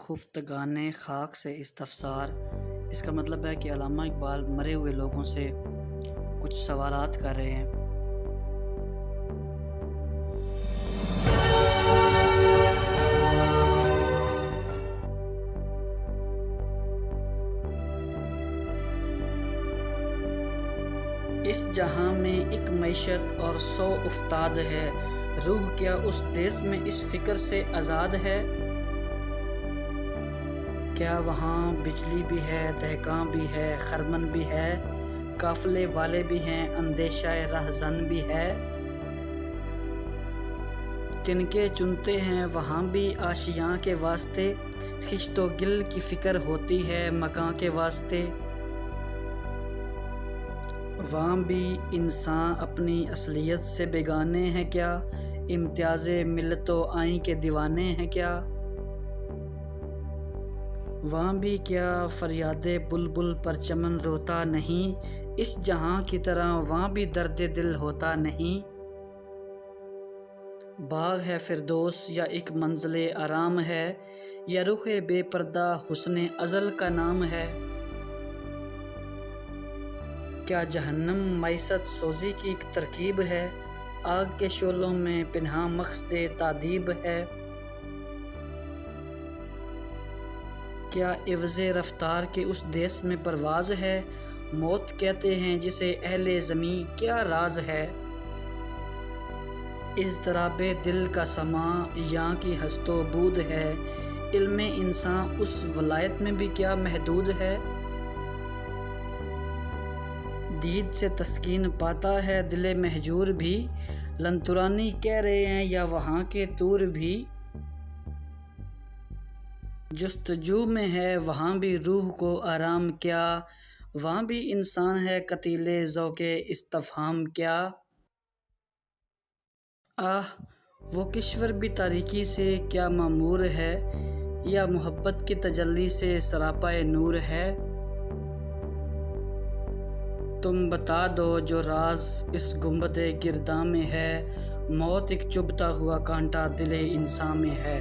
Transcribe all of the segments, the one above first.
خفتگان خاک سے استفسار۔ اس کا مطلب ہے کہ علامہ اقبال مرے ہوئے لوگوں سے کچھ سوالات کر رہے ہیں۔ اس جہاں میں ایک معیشت اور 100 افتاد ہے، روح کیا اس دیس میں اس فکر سے آزاد ہے؟ کیا وہاں بجلی بھی ہے، دہقاں بھی ہے، خرمن بھی ہے، قافلے والے بھی ہیں، اندیشہ رہزن بھی ہے؟ تنکے چنتے ہیں وہاں بھی آشیاں کے واسطے، خشت و گل کی فکر ہوتی ہے مکاں کے واسطے۔ وہاں بھی انسان اپنی اصلیت سے بیگانے ہیں کیا، امتیاز ملت و آئین کے دیوانے ہیں کیا؟ وہاں بھی کیا فریاد بلبل پر چمن روتا نہیں، اس جہاں کی طرح وہاں بھی درد دل ہوتا نہیں؟ باغ ہے فردوس یا ایک منزل آرام ہے، یا رخ بے پردہ حسن ازل کا نام ہے؟ کیا جہنم معیشت سوزی کی ایک ترکیب ہے، آگ کے شعلوں میں پنہاں مقصد تادیب ہے؟ کیا عوض رفتار کے اس دیس میں پرواز ہے، موت کہتے ہیں جسے اہل زمیں، کیا راز ہے؟ اضطراب دل کا سماں یاں کی ہست و بود ہے، علم انسان اس ولایت میں بھی کیا محدود ہے؟ دید سے تسکین پاتا ہے دل مہجور بھی، لنترانی کہہ رہے ہیں یا وہاں کے طور بھی؟ جستجو میں ہے وہاں بھی روح کو آرام کیا، وہاں بھی انسان ہے قتیل ذوق استفہام کیا؟ آہ وہ کشور بھی تاریکی سے کیا معمور ہے، یا محبت کی تجلی سے سراپا نور ہے؟ تم بتا دو جو راز اس گنبد گرداں میں ہے، موت ایک چبھتا ہوا کانٹا دل انسان میں ہے۔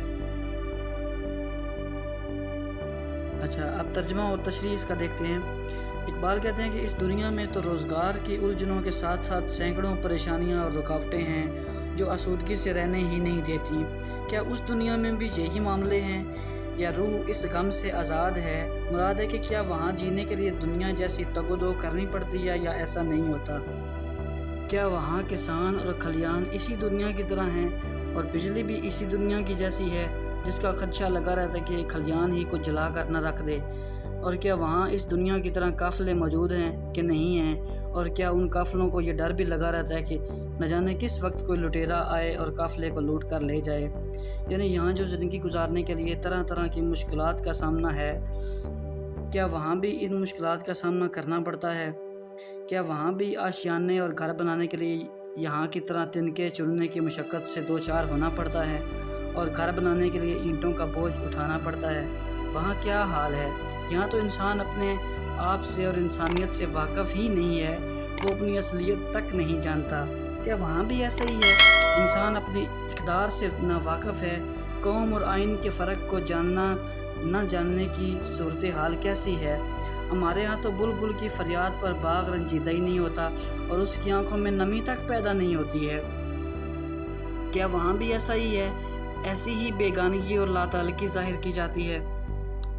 اچھا، اب ترجمہ اور تشریح اس کا دیکھتے ہیں۔ اقبال کہتے ہیں کہ اس دنیا میں تو روزگار کی الجھنوں کے ساتھ ساتھ سینکڑوں پریشانیاں اور رکاوٹیں ہیں جو آسودگی سے رہنے ہی نہیں دیتی۔ کیا اس دنیا میں بھی یہی معاملے ہیں، یا روح اس غم سے آزاد ہے؟ مراد ہے کہ کیا وہاں جینے کے لیے دنیا جیسی تگ و دو کرنی پڑتی ہے، یا ایسا نہیں ہوتا؟ کیا وہاں کسان اور کھلیان اسی دنیا کی طرح ہیں، اور بجلی بھی اسی دنیا کی جیسی ہے جس کا خدشہ لگا رہتا ہے کہ کھلیان ہی کو جلا کر نہ رکھ دے؟ اور کیا وہاں اس دنیا کی طرح قافلے موجود ہیں کہ نہیں ہیں؟ اور کیا ان قافلوں کو یہ ڈر بھی لگا رہتا ہے کہ نہ جانے کس وقت کوئی لٹیرا آئے اور قافلے کو لوٹ کر لے جائے؟ یعنی یہاں جو زندگی گزارنے کے لیے طرح طرح کی مشکلات کا سامنا ہے، کیا وہاں بھی ان مشکلات کا سامنا کرنا پڑتا ہے؟ کیا وہاں بھی آشیانے اور گھر بنانے کے لیے یہاں کی طرح تنکے چننے کی مشقت سے دوچار ہونا پڑتا ہے، اور گھر بنانے کے لیے اینٹوں کا بوجھ اٹھانا پڑتا ہے؟ وہاں کیا حال ہے؟ یہاں تو انسان اپنے آپ سے اور انسانیت سے واقف ہی نہیں ہے، وہ اپنی اصلیت تک نہیں جانتا۔ کیا وہاں بھی ایسا ہی ہے؟ انسان اپنی اقدار سے ناواقف ہے، قوم اور آئین کے فرق کو جاننا نہ جاننے کی صورتحال کیسی ہے؟ ہمارے ہاں تو بلبل کی فریاد پر باغ رنجیدہ ہی نہیں ہوتا، اور اس کی آنکھوں میں نمی تک پیدا نہیں ہوتی ہے۔ کیا وہاں بھی ایسا ہی ہے؟ ایسی ہی بیگانگی اور لاتعلقی ظاہر کی جاتی ہے؟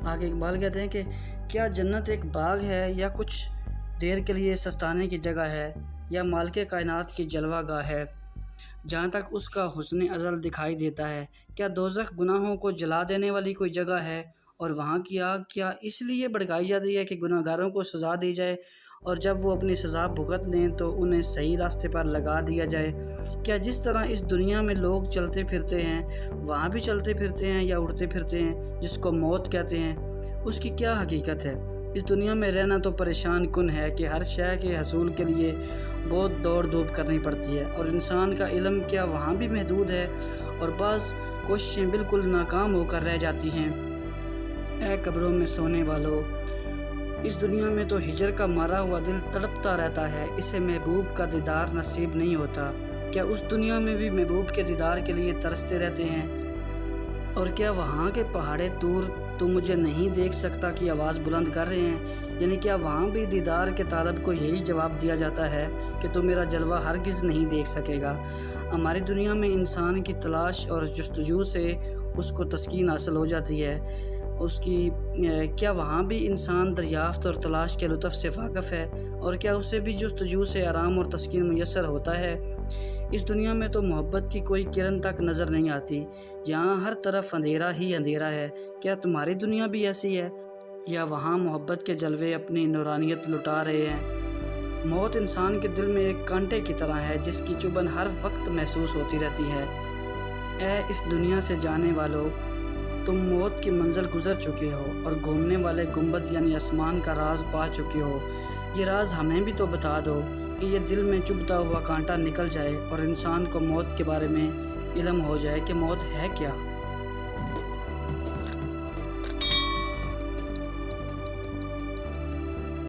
آگے اقبال کہتے ہیں کہ کیا جنت ایک باغ ہے، یا کچھ دیر کے لیے سستانے کی جگہ ہے، یا مالک کائنات کی جلوہ گاہ ہے جہاں تک اس کا حسن ازل دکھائی دیتا ہے؟ کیا دوزخ گناہوں کو جلا دینے والی کوئی جگہ ہے، اور وہاں کی آگ کیا اس لیے بھڑکائی جاتی ہے کہ گناہ گاروں کو سزا دی جائے، اور جب وہ اپنی سزا بھگت لیں تو انہیں صحیح راستے پر لگا دیا جائے؟ کیا جس طرح اس دنیا میں لوگ چلتے پھرتے ہیں وہاں بھی چلتے پھرتے ہیں یا اڑتے پھرتے ہیں، جس کو موت کہتے ہیں؟ اس کی کیا حقیقت ہے؟ اس دنیا میں رہنا تو پریشان کن ہے کہ ہر شے کے حصول کے لیے بہت دوڑ دھوپ کرنی پڑتی ہے، اور انسان کا علم کیا وہاں بھی محدود ہے، اور بعض کوششیں بالکل ناکام ہو کر رہ جاتی ہیں؟ اے قبروں میں سونے والو، اس دنیا میں تو ہجر کا مارا ہوا دل تڑپتا رہتا ہے، اسے محبوب کا دیدار نصیب نہیں ہوتا۔ کیا اس دنیا میں بھی محبوب کے دیدار کے لیے ترستے رہتے ہیں؟ اور کیا وہاں کے پہاڑے دور تو مجھے نہیں دیکھ سکتا کی آواز بلند کر رہے ہیں؟ یعنی کیا وہاں بھی دیدار کے طالب کو یہی جواب دیا جاتا ہے کہ تو میرا جلوہ ہرگز نہیں دیکھ سکے گا؟ ہماری دنیا میں انسان کی تلاش اور جستجو سے اس کو تسکین حاصل ہو جاتی ہے اس کی، کیا وہاں بھی انسان دریافت اور تلاش کے لطف سے واقف ہے؟ اور کیا اسے بھی جستجو سے آرام اور تسکین میسر ہوتا ہے؟ اس دنیا میں تو محبت کی کوئی کرن تک نظر نہیں آتی، یہاں ہر طرف اندھیرا ہی اندھیرا ہے۔ کیا تمہاری دنیا بھی ایسی ہے، یا وہاں محبت کے جلوے اپنی نورانیت لٹا رہے ہیں؟ موت انسان کے دل میں ایک کانٹے کی طرح ہے جس کی چبھن ہر وقت محسوس ہوتی رہتی ہے۔ اے اس دنیا سے جانے والو، تم موت کی منزل گزر چکے ہو اور گھومنے والے گنبد یعنی آسمان کا راز پا چکے ہو۔ یہ راز ہمیں بھی تو بتا دو کہ یہ دل میں چبھتا ہوا کانٹا نکل جائے اور انسان کو موت کے بارے میں علم ہو جائے کہ موت ہے کیا۔